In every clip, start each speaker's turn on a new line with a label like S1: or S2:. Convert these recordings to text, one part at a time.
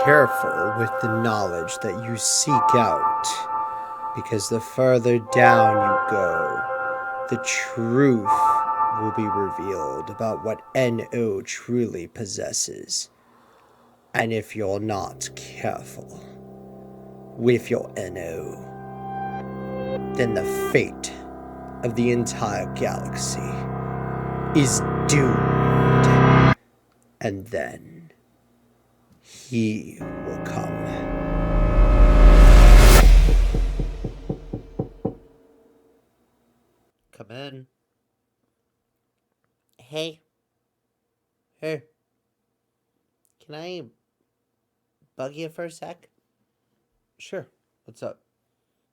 S1: careful with the knowledge that you seek out, because the further down you go, the truth will be revealed about what NO truly possesses. And if you're not careful with your NO, then the fate of the entire galaxy is doomed. And then he will come. Come in. Hey. Hey. Can I bug you for a sec? Sure. What's up?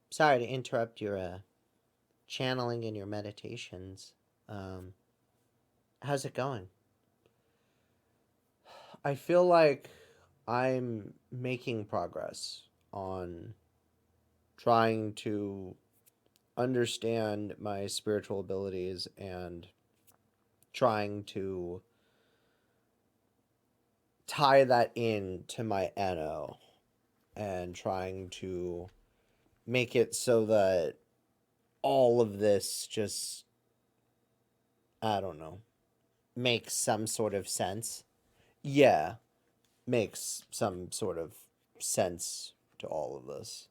S1: Sorry to interrupt your channeling and your meditations. Um, how's it going? I feel like I'm making progress on trying to understand my spiritual abilities and trying to tie that in to my NO and trying to make it so that all of this just, I don't know, makes some sort of sense. Yeah, makes some sort of sense to all of this.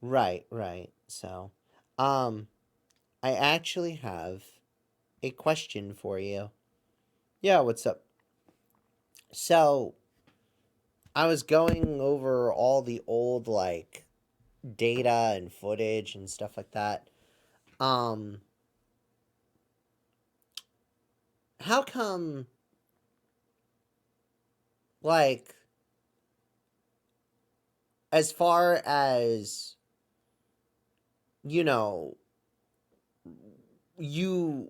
S1: Right, right. So, um, I actually have a question for you. Yeah, what's up? So, I was going over all the old, like, data and footage and stuff like that. Um, how come, like, as far as, you know, you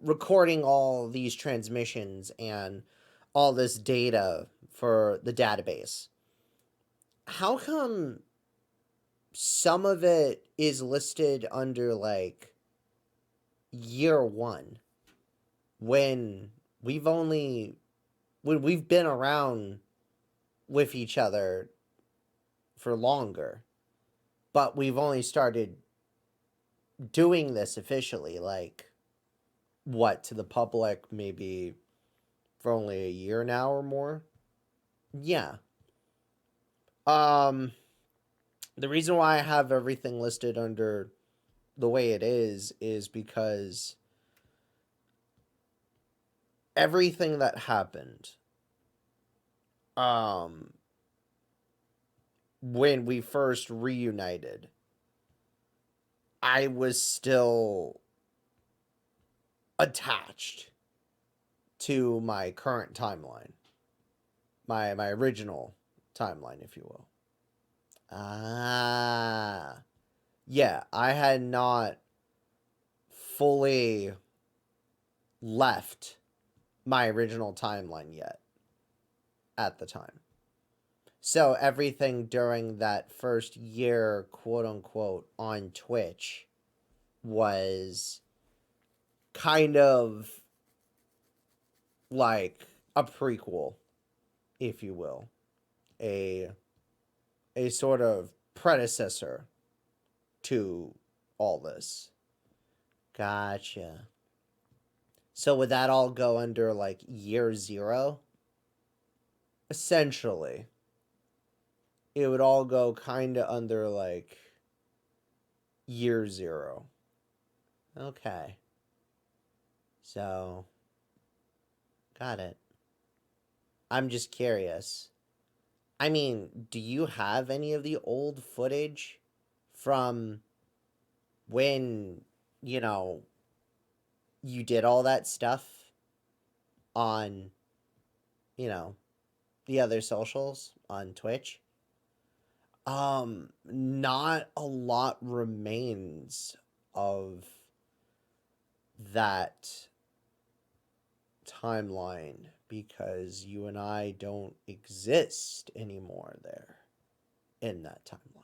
S1: recording all these transmissions and all this data for the database, how come some of it is listed under like year one when we've only when we've been around with each other for longer, but we've only started doing this officially, like, what, to the public, maybe for only a year now or more? Yeah. Um, the reason why I have everything listed under the way it is because everything that happened, um, when we first reunited, I was still attached to my current timeline, my original timeline, if you will. Ah, yeah, I had not fully left my original timeline yet at the time. So everything during that first year, quote unquote, on Twitch was kind of like a prequel, if you will, a a sort of predecessor to all this. Gotcha. So would that all go under like year zero? Essentially, it would all go kind of under like year zero. Okay. So, got it. I'm just curious. I mean, do you have any of the old footage from when, you know, you did all that stuff on, you know, the other socials on Twitch? Not a lot remains of that timeline because you and I don't exist anymore there in that timeline.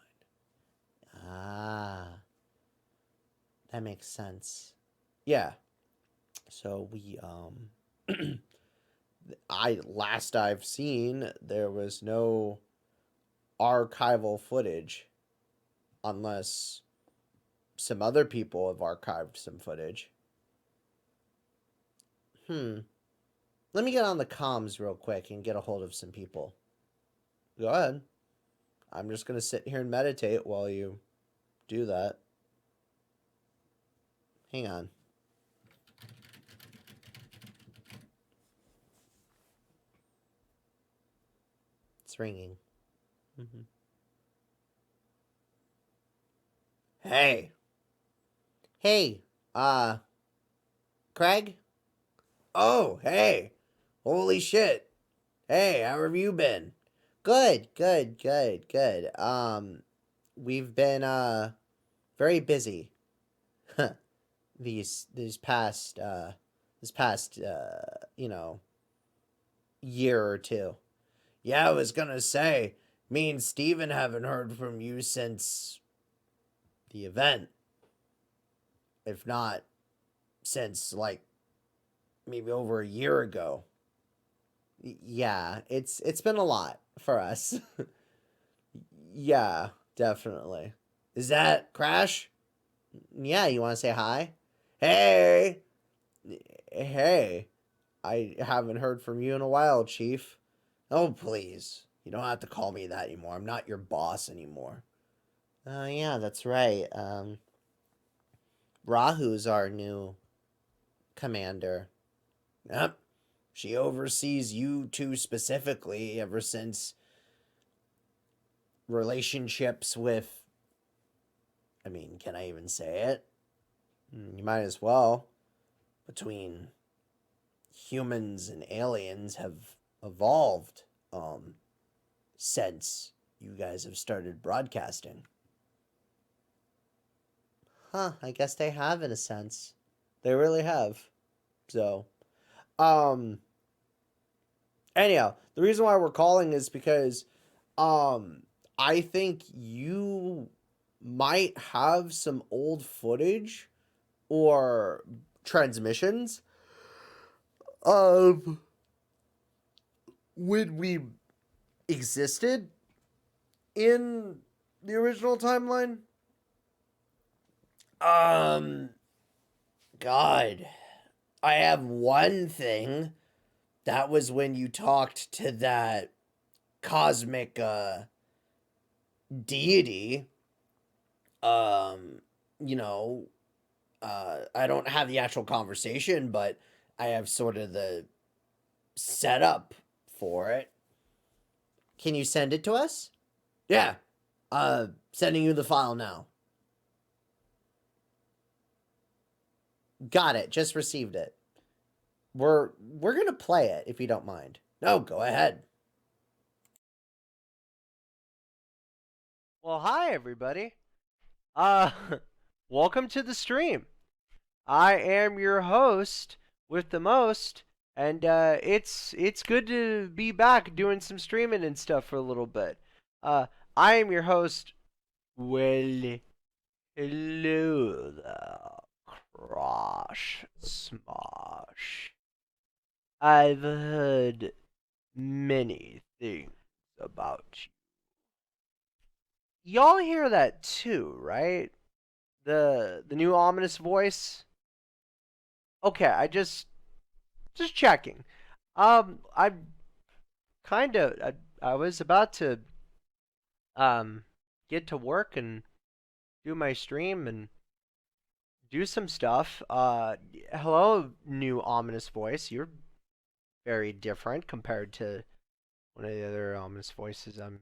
S1: Ah, that makes sense. Yeah. So we last I've seen, there was no archival footage unless some other people have archived some footage. Let me get on the comms real quick and get a hold of some people. Go ahead. I'm just going to sit here and meditate while you do that. Hang on. It's ringing. Hey. Hey. Craig? Oh, hey. Holy shit. Hey, how have you been? Good. We've been very busy these past you know, year or two. Yeah, I was gonna say, me and Steven haven't heard from you since the event. If not since like maybe over a year ago. Yeah, it's been a lot for us. Yeah, definitely. Is that Crash? Yeah, you want to say hi? Hey, hey. I haven't heard from you in a while, Chief. Oh, please. You don't have to call me that anymore. I'm not your boss anymore. Oh, yeah, that's right. Rahu's our new commander. Yep. She oversees you two specifically ever since relationships with. I mean, can I even say it? You might as well. Between humans and aliens have evolved since you guys have started broadcasting. Huh, I guess they have in a sense. They really have. So, um anyhow, the reason why we're calling is because I think you might have some old footage or transmissions of when we existed in the original timeline. Um God. I have one thing. That was when you talked to that cosmic deity. Um, you know, I don't have the actual conversation, but I have sort of the setup for it. Can you send it to us? Yeah. Sending you the file now. Got it. Just received it. We're gonna play it if you don't mind. No, go ahead.
S2: Well, hi everybody. Uh welcome to the stream. I am your host with the most, and it's good to be back doing some streaming and stuff for a little bit. Uh I am your host. Well, hello there, Crash Smash. I've heard many things about you. Y'all hear that too, right? The new ominous voice. Okay, just checking. I kind of I was about to um get to work and do my stream and do some stuff. Hello, new ominous voice. You're very different compared to one of the other ominous voices I'm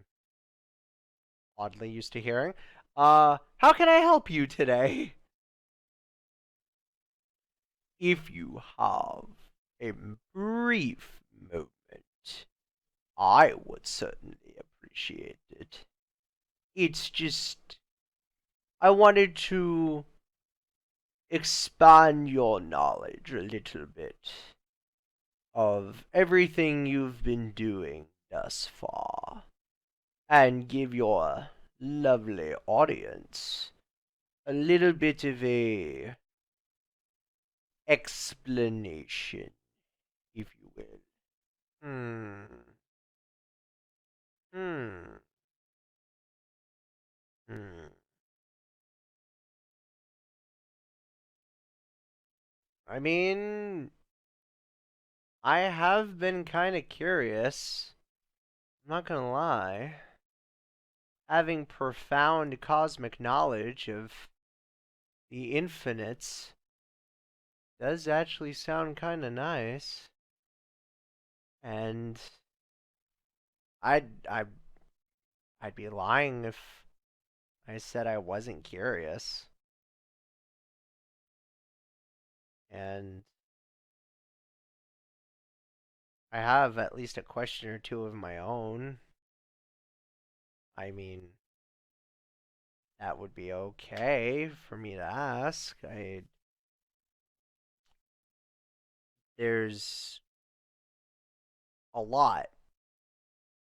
S2: oddly used to hearing. How can I help you today? If you have a brief moment, I would certainly appreciate it. It's just, I wanted to expand your knowledge a little bit of everything you've been doing thus far and give your lovely audience a little bit of a explanation, if you will. I mean, I have been kind of curious. I'm not gonna lie. Having profound cosmic knowledge of the infinites does actually sound kind of nice. And I'd I I'd be lying if I said I wasn't curious. And I have at least a question or two of my own. I mean, that would be okay for me to ask. There's a lot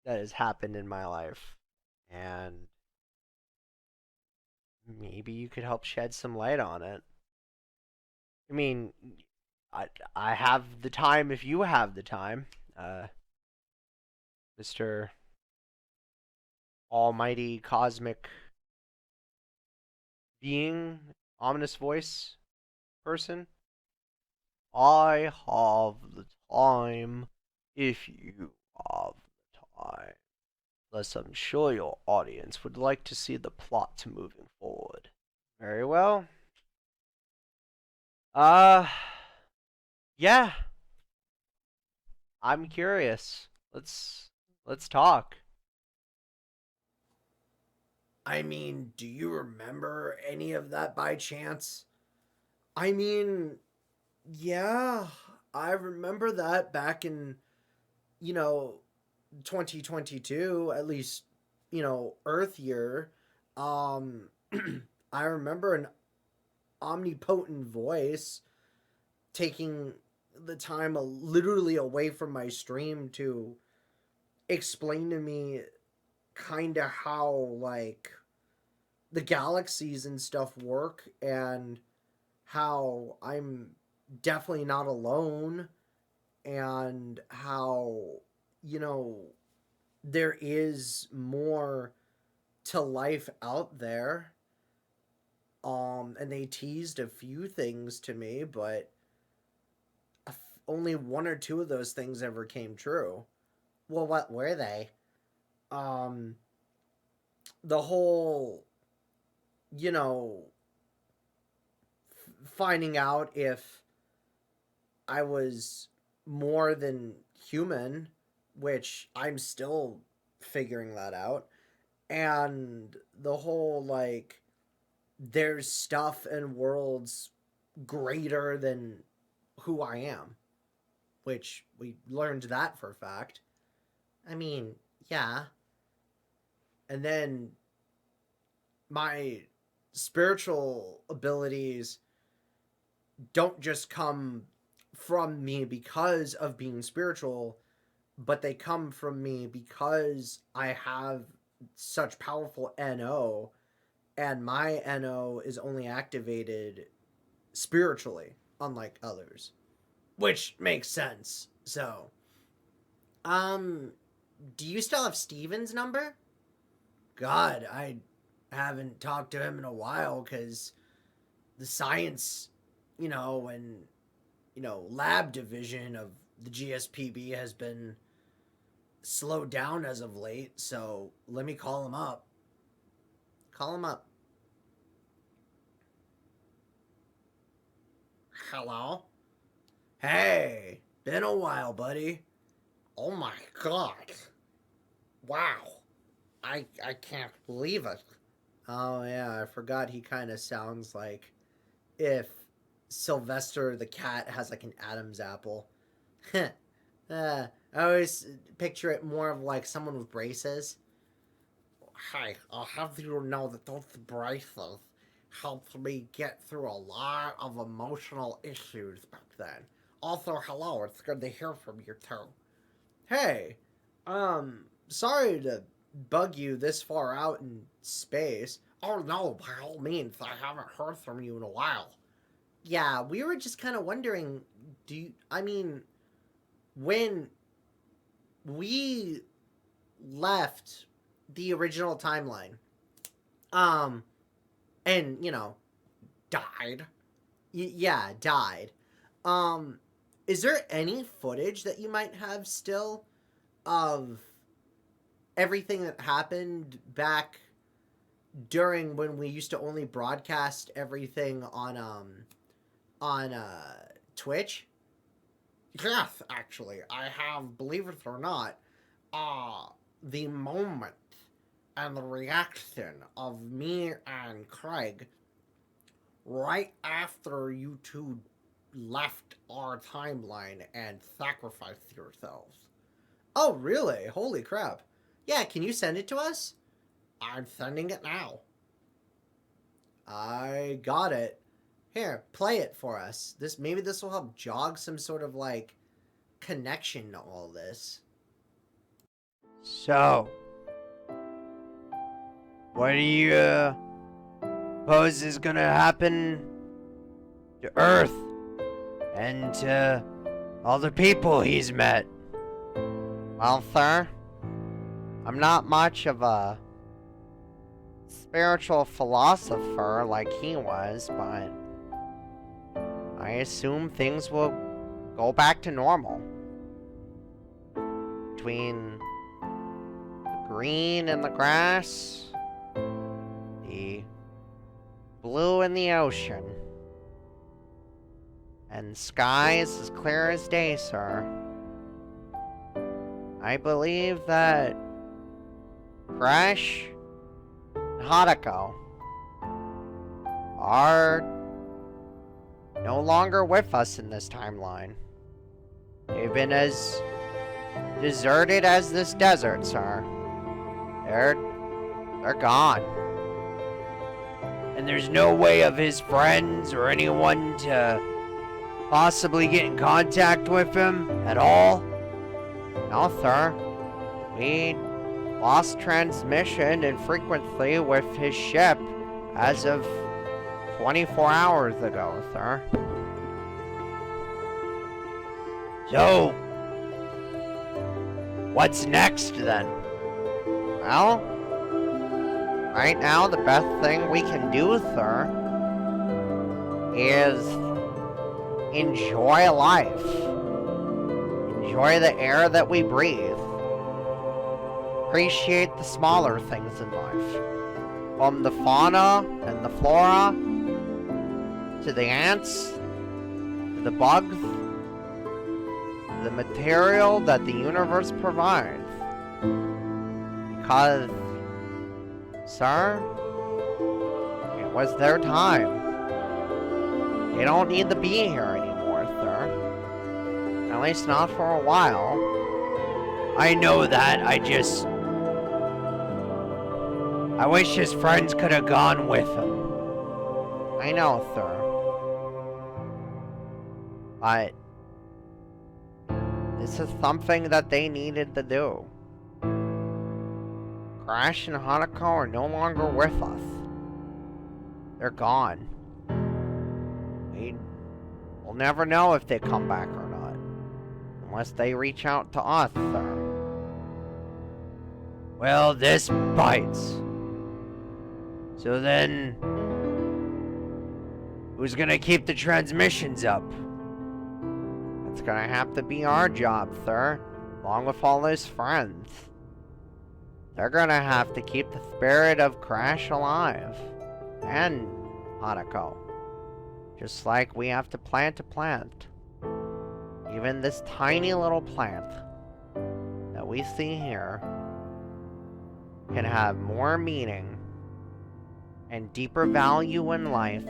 S2: that has happened in my life, and maybe you could help shed some light on it. I mean, I have the time if you have the time, Mister Almighty Cosmic Being, Ominous Voice person. I have the time if you have the time. Thus, I'm sure your audience would like to see the plot moving forward. Very well. Uh, yeah, I'm curious. Let's talk.
S1: I mean, do you remember any of that by chance? I mean, yeah, I remember that back in, you know, 2022, at least, Earth year. Um, I remember an omnipotent voice taking the time literally away from my stream to explain to me kind of how, like, the galaxies and stuff work and how I'm definitely not alone and how, you know, there is more to life out there. And they teased a few things to me, but only one or two of those things ever came true. Well, what were they? Um, the whole, you know, finding out if I was more than human, which I'm still figuring that out. And the whole, like, there's stuff and worlds greater than who I am, which we learned that for a fact. I mean, yeah. And then my spiritual abilities don't just come from me because of being spiritual, but they come from me because I have such powerful NO, and my NO is only activated spiritually, unlike others, which makes sense. So, um, do you still have Steven's number? God, I haven't talked to him in a while because the science, and lab division of the GSPB has been slowed down as of late. So let me call him up. Call him up. Hello? Hey, been a while, buddy. Oh my god. Wow. I can't believe it. Oh yeah, I forgot he kind of sounds like if Sylvester the cat has like an Adam's apple. I always picture it more of like someone with braces. Hi, I'll have you know that those braces helped me get through a lot of emotional issues back then. Also, hello, it's good to hear from you too. Hey, sorry to bug you this far out in space. Oh no, by all means, I haven't heard from you in a while. Yeah, we were just kind of wondering, I mean, when we left the original timeline, um, and, died, yeah, died, Um, is there any footage that you might have still of everything that happened back during when we used to only broadcast everything on Twitch? Yes, actually, I have, believe it or not, uh the moment and the reaction of me and Craig right after you two left our timeline and sacrificed yourselves. Oh, really? Holy crap. Yeah, can you send it to us? I'm sending it now. I got it. Here, play it for us. This will help jog some sort of like connection to all this.
S2: So, what do you suppose is gonna happen to Earth and to all the people he's met? Well, sir, I'm not much of a spiritual philosopher like he was, but I assume things will go back to normal. Between the green in the grass, the blue in the ocean, and skies as clear as day, sir. I believe that Crash and Haruko are no longer with us in this timeline. They've been as deserted as this desert, sir. They're gone. And there's no way of his friends or anyone to possibly get in contact with him at all? No, sir. We lost transmission and frequency with his ship as of 24 hours ago, sir. So, what's next then? Well, right now the best thing we can do, sir, is enjoy life. Enjoy the air that we breathe. Appreciate the smaller things in life. From the fauna and the flora, to the ants, to the bugs, the material that the universe provides. Because, sir, it was their time. They don't need to be here anymore, sir. At least not for a while. I know that, I wish his friends could have gone with him. I know, sir. But this is something that they needed to do. Crash and Haruko are no longer with us. They're gone. We'll never know if they come back or not. Unless they reach out to us, sir. Well, this bites. So then, who's gonna keep the transmissions up? It's gonna have to be our job, sir, along with all his friends. They're gonna have to keep the spirit of Crash alive, and Haruko. Just like we have to plant a plant. Even this tiny little plant that we see here can have more meaning and deeper value in life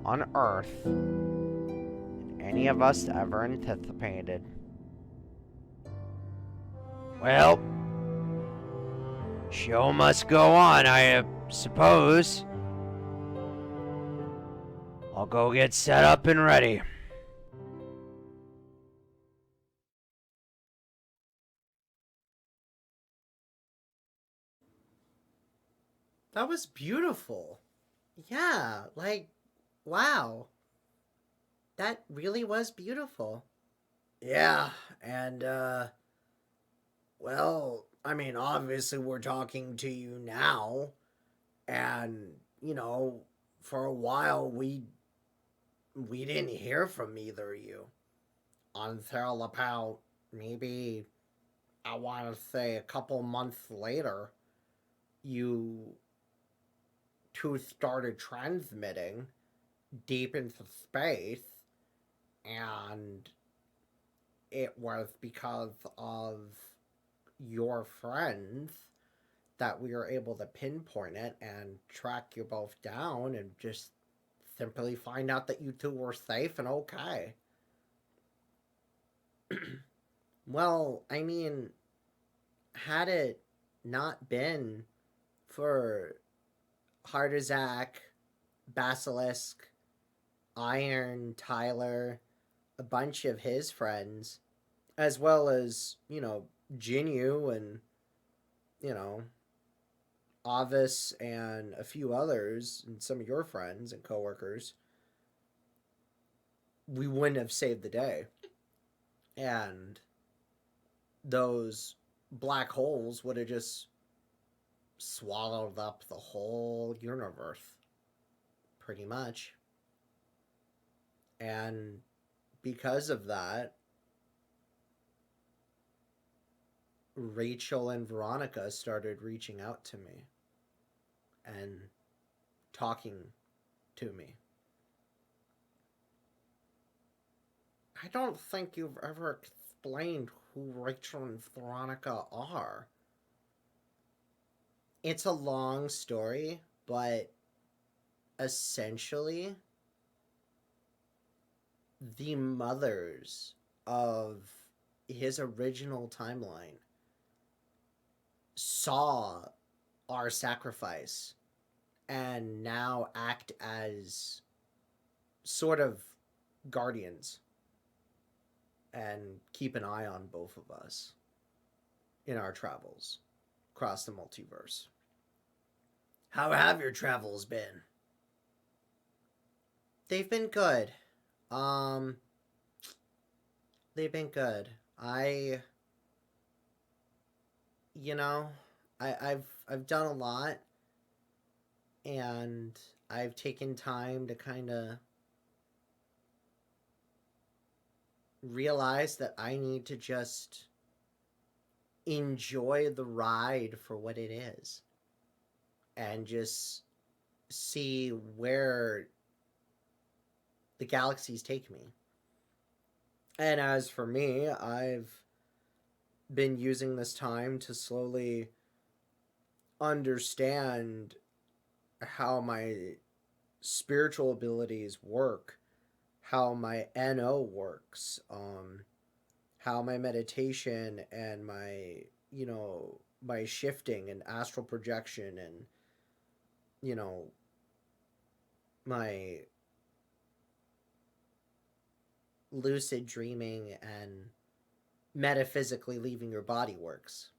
S2: on Earth than any of us ever anticipated. Well, show must go on, I suppose. I'll go get set up and ready.
S1: That was beautiful. Yeah, like, wow. That really was beautiful. Yeah, and, well, I mean, obviously we're talking to you now, and, for a while we we didn't hear from either of you until about maybe, I want to say, a couple months later. You two started transmitting deep into space, and it was because of your friends that we were able to pinpoint it and track you both down and just simply find out that you two were safe and okay. Well, I mean, had it not been for Hardazak, Basilisk, Iron, Tyler, a bunch of his friends, as well as, Jinyu and, you know, Avis and a few others and some of your friends and coworkers, we wouldn't have saved the day. And those black holes would have just swallowed up the whole universe, pretty much. And because of that, Rachel and Veronica started reaching out to me and talking to me. I don't think you've ever explained who Rachel and Veronica are. It's a long story, but essentially, the mothers of his original timeline saw our sacrifice and now act as sort of guardians and keep an eye on both of us in our travels across the multiverse. How have your travels been? They've been good. Um, they've been good. I, you know, I've done a lot, and I've taken time to kind of realize that I need to just enjoy the ride for what it is and just see where the galaxies take me. And as for me, I've been using this time to slowly understand how my spiritual abilities work, how my NO works, how my meditation and my shifting and astral projection and, you know, my lucid dreaming and metaphysically leaving your body works.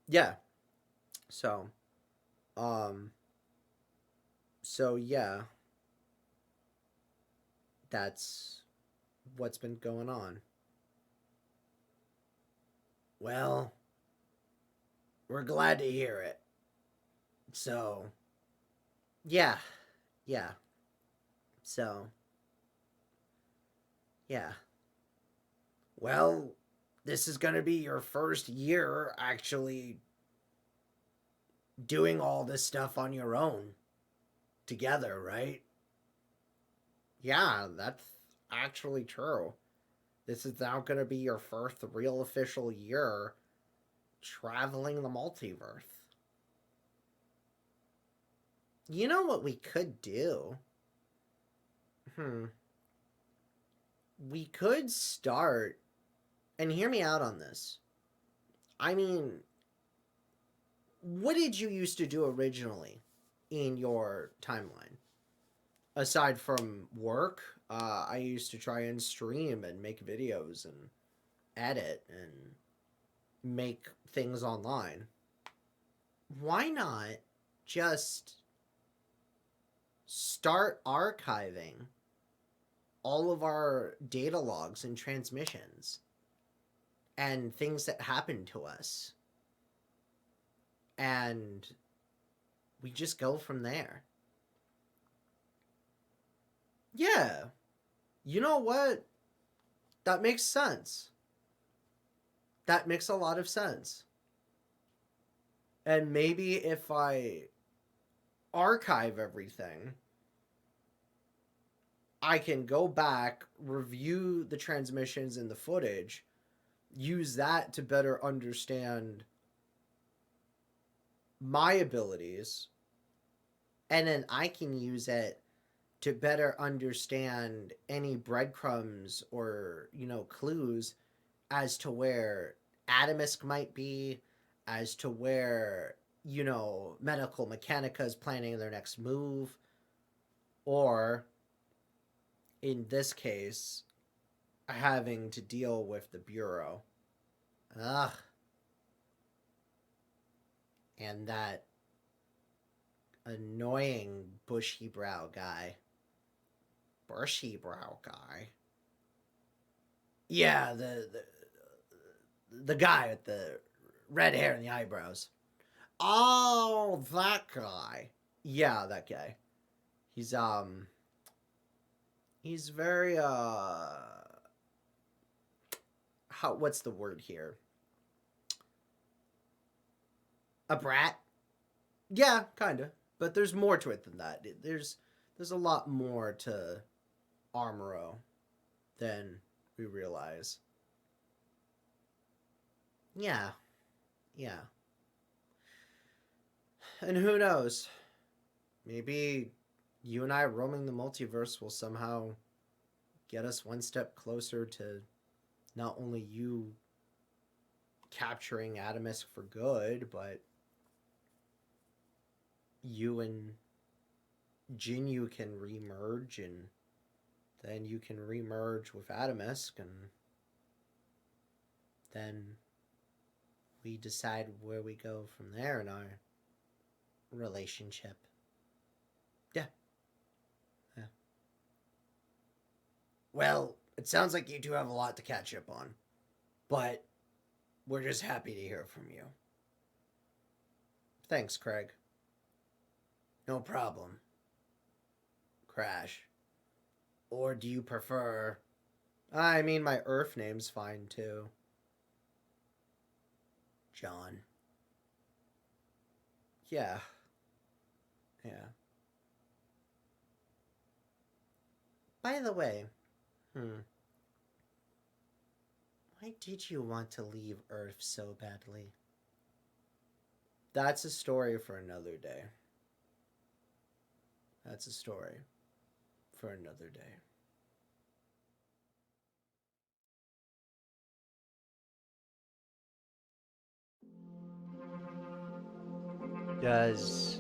S1: Yeah. So, um, yeah, that's what's been going on. Well, we're glad to hear it. So, yeah, yeah. So, yeah. Well, this is going to be your first year actually doing all this stuff on your own together, right? Yeah, that's actually true. This is now going to be your first real official year traveling the multiverse. You know what we could do? Hmm. We could start, and hear me out on this. I mean, what did you used to do originally in your timeline? Aside from work, I used to try and stream and make videos and edit and make things online. Why not just start archiving all of our data logs and transmissions and things that happened to us? And we just go from there. Yeah. You know what? That makes sense. That makes a lot of sense. And maybe if I archive everything, I can go back, review the transmissions and the footage, use that to better understand my abilities, and then I can use it to better understand any breadcrumbs or, clues as to where Atomisk might be, as to where, Medical Mechanica is planning their next move, or in this case, having to deal with the Bureau. Ugh. And that annoying bushy brow guy. Bushy brow guy? Yeah, the guy with the red hair and the eyebrows. Oh, that guy. Yeah, that guy. He's he's very what's the word here? A brat? Yeah, kind of. But there's more to it than that. There's a lot more to Armoro than we realize. Yeah. Yeah. And who knows? Maybe you and I roaming the multiverse will somehow get us one step closer to not only you capturing Atomisk for good, but you and Jinyu can remerge, and then you can remerge with Atomisk, and then we decide where we go from there in our relationship. Yeah. Yeah. Well, it sounds like you do have a lot to catch up on, but we're just happy to hear from you. Thanks, Craig. No problem. Crash. Or do you prefer... I mean, my Earth name's fine, too. John. Yeah. Yeah. By the way, why did you want to leave Earth so badly? That's a story for another day. That's a story for another day.
S2: Does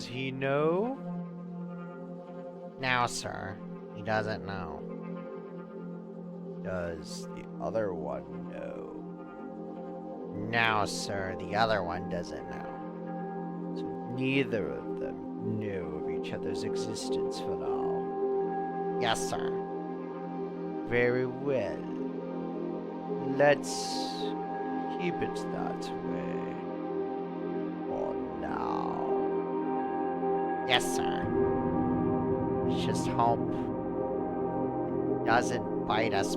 S2: he know?
S1: No, sir. He doesn't know.
S2: Does the other one know?
S1: No, sir. The other one doesn't know.
S2: So neither of them know of each other's existence for now.
S1: Yes, sir.
S2: Very well. Let's keep it that way. For now.
S1: Yes, sir. Just hope it doesn't bite us